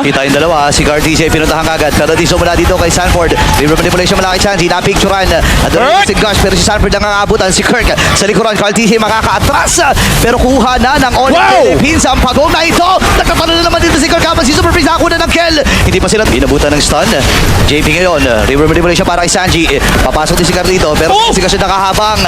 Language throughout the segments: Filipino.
Kita yung dalawa, si Cartisia pinuntahan kagad. Pero di sumula dito kay Sanford. River manipulation malaki chance, napicturan. Doon si Gush, pero si Sanford nang aabutan. Si Kirk sa likuran, Cartisia makakaatras. Pero kuha na ng Onyx Philippines ang pagong na ito. Nagtatalo na naman dito si Kirk habang si Super Prince nakakuha ng kill. Hindi pa sila inabutan ng stun. JP ngayon, River manipulation para kay Sanji. Papasok din si Carlito, pero si Gush nakahabang.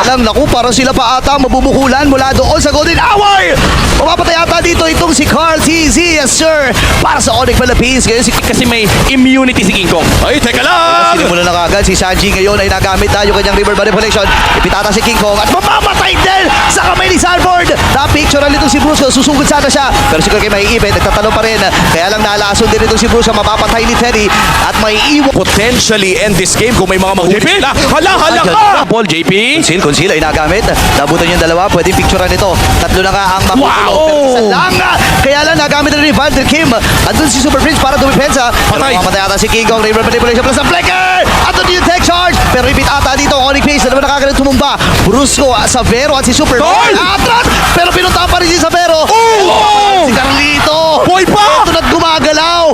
Alam, naku, parang sila pa ata mabubukulan mula doon sa Golden Hour. Mapapatay ata dito itong si Carl TZ, yes sir, para sa Onyx Philippines. Ngayon Kasi may immunity si King Kong. Ay, teka lang! sinimula na kagad si Sanji ngayon ay nagamit na yung kanyang river manipulation. Ipitata si King Kong at mamamatay din sa kamay ni Sanford. Na-picture nito si Bruce, susugod sana siya. Pero si Kirk ay maiipit, nagtatalo pa rin. Kaya lang naalason din itong si Bruce, mapapatay ni Teddy at may iwan. Potentially end this game kung may mga mahuli JP? sila. Hala ka! Paul, JP. Conceal ay nagamit. Nabutan yung dalawa, pwedeng picturean ito. Tatlo na nga ang mapupulo. Wow! Pero isa lang. Kaya lang nagamit na rin ni Valder Kim. Andun si Super Prince para dumipensa. Pero Patay. mamatay ata si King Kong. River manipulation plus ang flicker. At doon yung tech charge. Pero repeat ata dito ang Onyx Philippines. Na naman nakakalit tumumba. Brusco, Savero at si Super Prince. Atras! Pero pinuntahan pa rin si Savero. Si Carlito. Boy pa! Ito na't gumagalaw.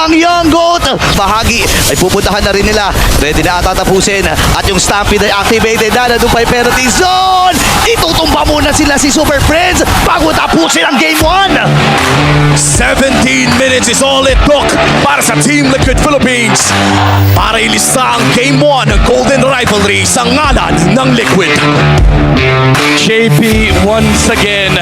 Ang Young Goat. Bahagi ay pupuntahan na rin nila. Ready na ata tapusin. At yung Stampede ay activated na. Nandun pa yung penalty zone. Itutumba muna sila si Super Prince bago tapusin ang Game 1. 17 minutes is all it took para sa Team Liquid Philippines para ilista ang Game 1 ng Golden Rivalry sa ngalan ng Liquid. JP once again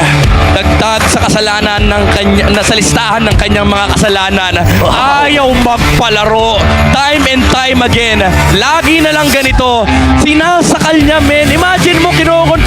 dagdag sa kasalanan ng kanya, nasa listahan ng kanyang mga kasalanan. Ayaw magpalaro time and time again. Lagi na lang ganito. Sinasakal niya, men. Imagine mo kinokontrol